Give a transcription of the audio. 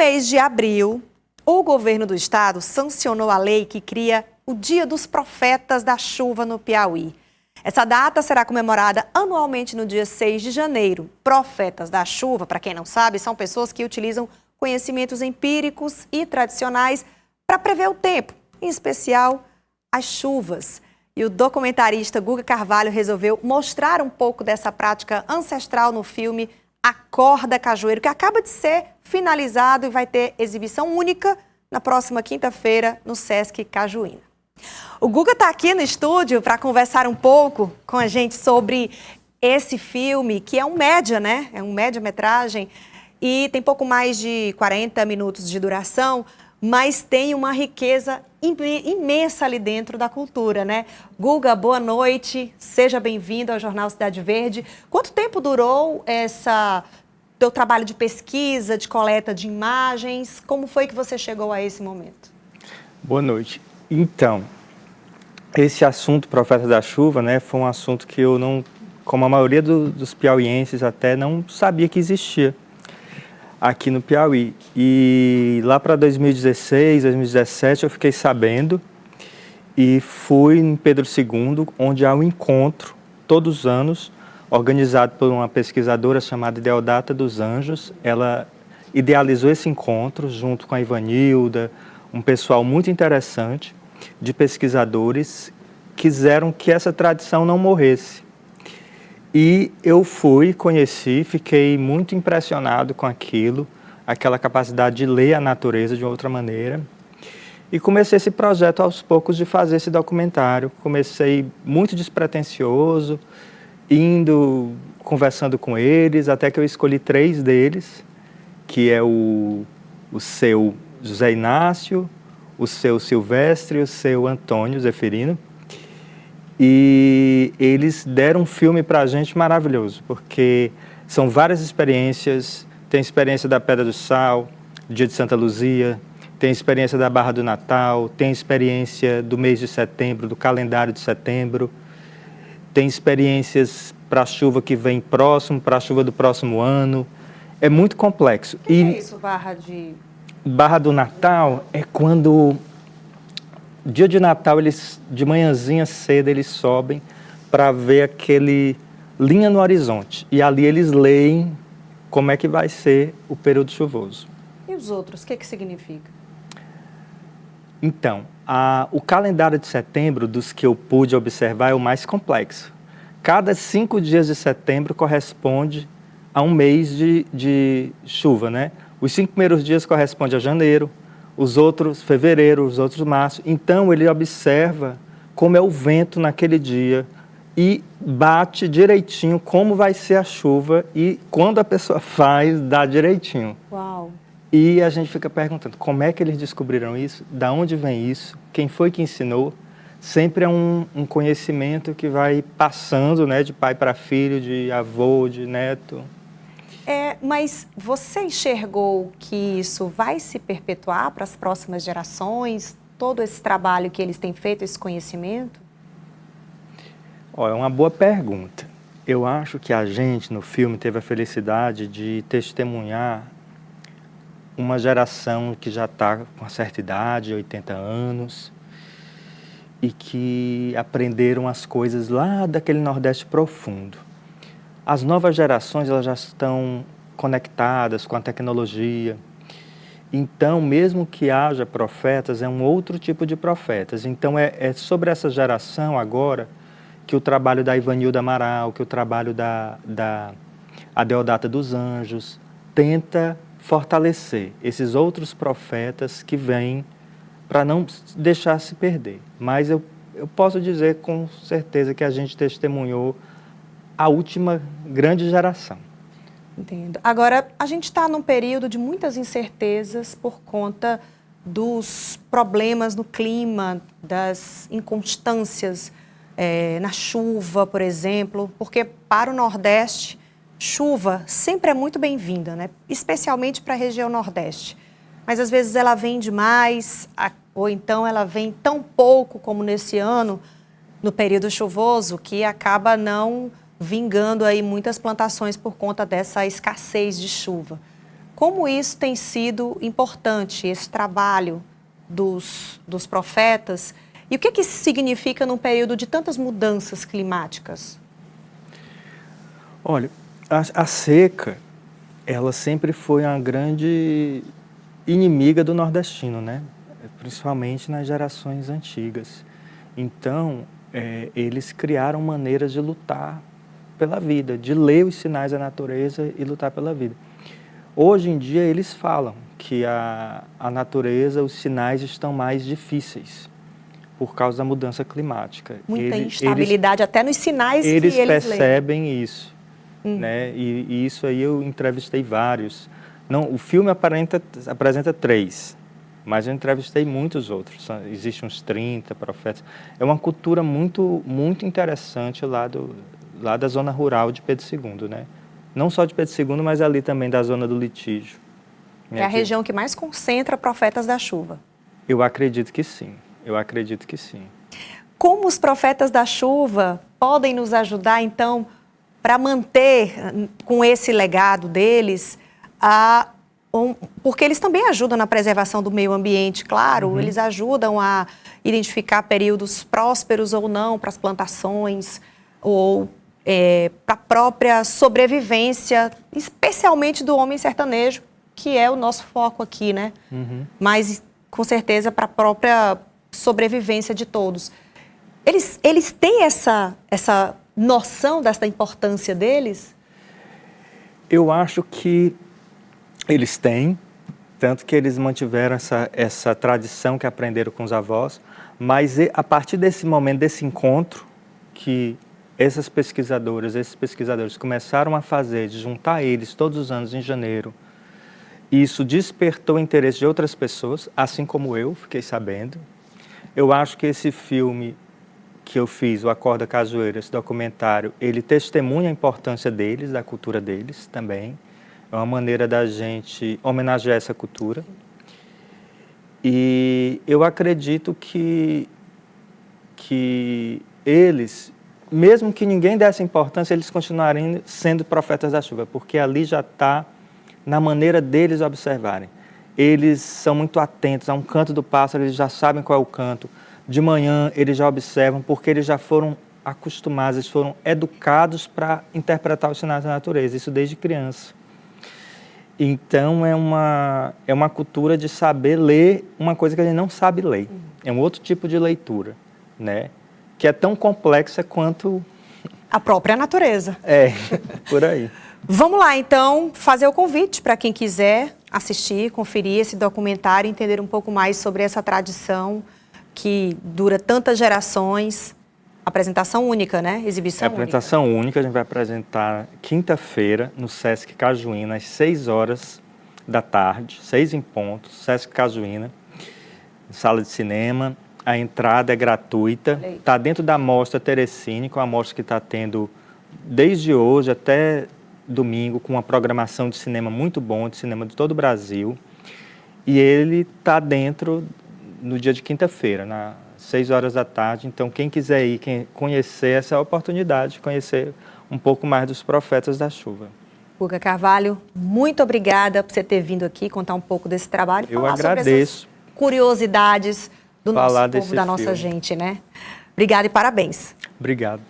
mês de abril, o governo do estado sancionou a lei que cria o Dia dos Profetas da Chuva no Piauí. Essa data será comemorada anualmente no dia 6 de janeiro. Profetas da chuva, para quem não sabe, são pessoas que utilizam conhecimentos empíricos e tradicionais para prever o tempo, em especial as chuvas. E o documentarista Guga Carvalho resolveu mostrar um pouco dessa prática ancestral no filme Acorda Cajueiro, que acaba de ser finalizado e vai ter exibição única na próxima quinta-feira no Sesc Cajuína. O Guga está aqui no estúdio para conversar um pouco com a gente sobre esse filme, que é um média, né? É um média-metragem e tem pouco mais de 40 minutos de duração, mas tem uma riqueza imensa ali dentro da cultura, né? Guga, boa noite, seja bem-vindo ao Jornal Cidade Verde. Quanto tempo durou teu trabalho de pesquisa, de coleta de imagens? Como foi que você chegou a esse momento? Boa noite. Então, esse assunto, Profeta da Chuva, né, foi um assunto que eu não, como a maioria dos piauienses até, não sabia que existia aqui no Piauí. E lá para 2016, 2017, eu fiquei sabendo e fui em Pedro II, onde há um encontro, todos os anos, organizado por uma pesquisadora chamada Deodata dos Anjos. Ela idealizou esse encontro junto com a Ivanilda, um pessoal muito interessante de pesquisadores, quiseram que essa tradição não morresse. E eu fui, conheci, fiquei muito impressionado com aquilo, aquela capacidade de ler a natureza de outra maneira. E comecei esse projeto aos poucos de fazer esse documentário. Comecei muito despretensioso, indo, conversando com eles, até que eu escolhi 3 deles, que é o seu José Inácio, o seu Silvestre e o seu Antônio Zeferino. E eles deram um filme para a gente maravilhoso, porque são várias experiências. Tem a experiência da Pedra do Sal, Dia de Santa Luzia, tem a experiência da Barra do Natal, tem a experiência do mês de setembro, do calendário de setembro, tem experiências para a chuva que vem próximo, para a chuva do próximo ano. É muito complexo. O que é isso, Barra do Natal é quando, dia de Natal, eles de manhãzinha cedo eles sobem para ver aquele linha no horizonte. E ali eles leem como é que vai ser o período chuvoso. E os outros, o que significa? Então, o calendário de setembro, dos que eu pude observar, é o mais complexo. Cada 5 dias de setembro corresponde a um mês de chuva, né? Os 5 primeiros dias correspondem a janeiro, os outros fevereiro, os outros março. Então, ele observa como é o vento naquele dia e bate direitinho como vai ser a chuva e quando a pessoa faz, dá direitinho. Uau! E a gente fica perguntando, como é que eles descobriram isso? Da onde vem isso? Quem foi que ensinou? Sempre é um conhecimento que vai passando, né, de pai para filho, de avô, de neto. Mas você enxergou que isso vai se perpetuar para as próximas gerações? Todo esse trabalho que eles têm feito, esse conhecimento? Olha, é uma boa pergunta. Eu acho que a gente, no filme, teve a felicidade de testemunhar uma geração que já está com uma certa idade, 80 anos, e que aprenderam as coisas lá daquele Nordeste profundo. As novas gerações, elas já estão conectadas com a tecnologia. Então, mesmo que haja profetas, é um outro tipo de profetas. Então, é sobre essa geração agora que o trabalho da Ivanilda Amaral, que o trabalho da Deodata dos Anjos tenta fortalecer esses outros profetas que vêm para não deixar se perder. Mas eu posso dizer com certeza que a gente testemunhou a última grande geração. Entendo. Agora, a gente está num período de muitas incertezas por conta dos problemas no clima, das inconstâncias na chuva, por exemplo, porque para o Nordeste, chuva sempre é muito bem-vinda, né? Especialmente para a região Nordeste. Mas às vezes ela vem demais, ou então ela vem tão pouco como nesse ano, no período chuvoso, que acaba não vingando aí muitas plantações por conta dessa escassez de chuva. como isso tem sido importante, esse trabalho dos profetas, e o que isso significa num período de tantas mudanças climáticas? Olha, a seca, ela sempre foi uma grande inimiga do nordestino, né? Principalmente nas gerações antigas. Então, eles criaram maneiras de lutar pela vida, de ler os sinais da natureza e lutar pela vida. Hoje em dia, eles falam que a natureza, os sinais estão mais difíceis por causa da mudança climática. Muita instabilidade até nos sinais que eles percebem leem. Isso. Né? E isso aí eu entrevistei vários. Não, o filme apresenta 3, mas eu entrevistei muitos outros. Existem uns 30 profetas. É uma cultura muito, muito interessante lá da zona rural de Pedro II, né? Não só de Pedro II, mas ali também da zona do litígio. É a região que mais concentra profetas da chuva. Eu acredito que sim. Eu acredito que sim. Como os profetas da chuva podem nos ajudar, então, para manter com esse legado deles, porque eles também ajudam na preservação do meio ambiente, claro, eles ajudam a identificar períodos prósperos ou não para as plantações, ou para a própria sobrevivência, especialmente do homem sertanejo, que é o nosso foco aqui, né? Mas, com certeza, para a própria sobrevivência de todos. Eles têm essa noção dessa importância deles? Eu acho que eles têm, tanto que eles mantiveram essa tradição que aprenderam com os avós, mas a partir desse momento, desse encontro, que esses pesquisadores começaram a fazer, de juntar eles todos os anos em janeiro, e isso despertou o interesse de outras pessoas, assim como eu fiquei sabendo. Eu acho que esse filme que eu fiz, o Acorda Cajueiro, esse documentário, ele testemunha a importância deles, da cultura deles também. É uma maneira da gente homenagear essa cultura. E eu acredito que eles, mesmo que ninguém desse importância, eles continuariam sendo profetas da chuva, porque ali já está na maneira deles observarem. Eles são muito atentos a um canto do pássaro, eles já sabem qual é o canto. De manhã, eles já observam, porque eles já foram acostumados, eles foram educados para interpretar os sinais da natureza, isso desde criança. Então, é uma cultura de saber ler uma coisa que a gente não sabe ler. É um outro tipo de leitura, né? Que é tão complexa quanto... a própria natureza. Por aí. Vamos lá, então, fazer o convite para quem quiser assistir, conferir esse documentário, entender um pouco mais sobre essa tradição que dura tantas gerações. Apresentação única, né? Exibição única. Apresentação única, a gente vai apresentar quinta-feira no Sesc Cajuína, às 6 horas da tarde, 6 em ponto, Sesc Cajuína, sala de cinema. A entrada é gratuita, está dentro da mostra Terecine, com a mostra que está tendo desde hoje até domingo, com uma programação de cinema muito bom, de cinema de todo o Brasil. E ele está dentro no dia de quinta-feira, às 6 horas da tarde. Então, quem quiser ir, conhecer, essa é a oportunidade de conhecer um pouco mais dos profetas da chuva. Guga Carvalho, muito obrigada por você ter vindo aqui contar um pouco desse trabalho. Eu agradeço. Sobre essas curiosidades do nosso povo, da filme. nossa gente, né? Obrigada e parabéns. Obrigado.